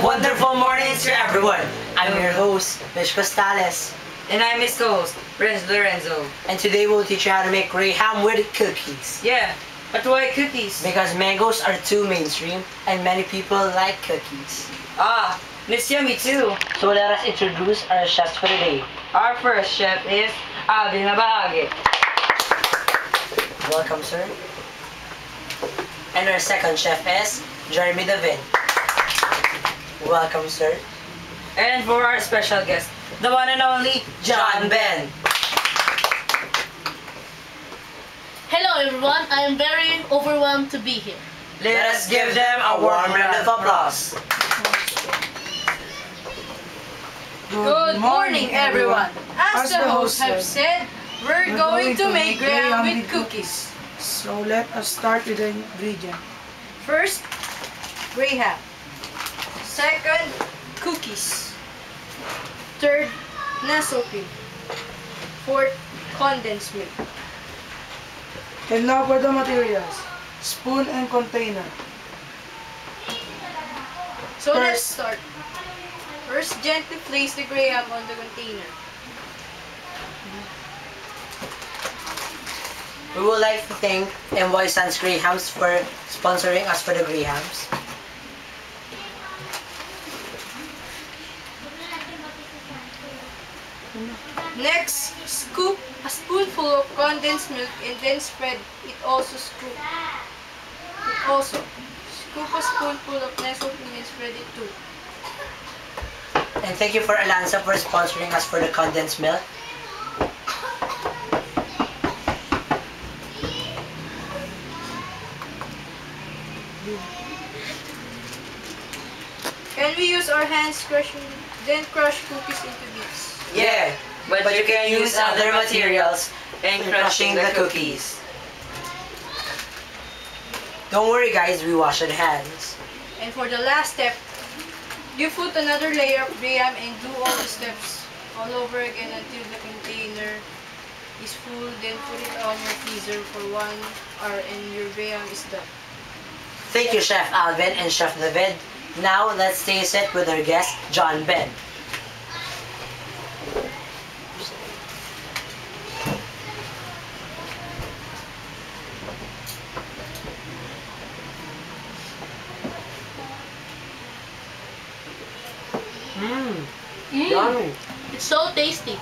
Wonderful mornings to everyone. I'm your host, Mish Costales. And I'm his host, Prince Lorenzo. And today we'll teach you how to make graham with cookies. Yeah, but why cookies? Because mangoes are too mainstream and many people like cookies. Ah, and it's yummy too. So let us introduce our chefs for today. Our first chef is Alvin Mabahagi. Welcome, sir. And our second chef is Jeremy David. Welcome, sir. And for our special guest, the one and only John Ben. Hello everyone, I am very overwhelmed to be here. Let us give them a warm round of applause. Good morning everyone. As the hosts have said, we're going to make graham with cookies. So let us start with the ingredient. First, graham. Second, cookies. Third, nestle cream. Fourth, condensed milk. And now for the materials. Spoon and container. So let's start. First, gently place the graham on the container. We would like to thank MY Sans Grahams for sponsoring us for the grahams. Next, scoop a spoonful of condensed milk and then spread it. Scoop a spoonful of nestle cream and spread it too. And thank you for Alanza for sponsoring us for the condensed milk. Can we use our hands then crush cookies into bits? Yeah, but you can use other materials in crushing the cookies. Don't worry guys, we wash our hands. And for the last step, you put another layer of graham and do all the steps all over again until the container is full. Then put it on your freezer for 1 hour and your graham is done. Thank you Chef Alvin and Chef David. Now let's taste it with our guest, John Ben. Yummy. It's so tasty.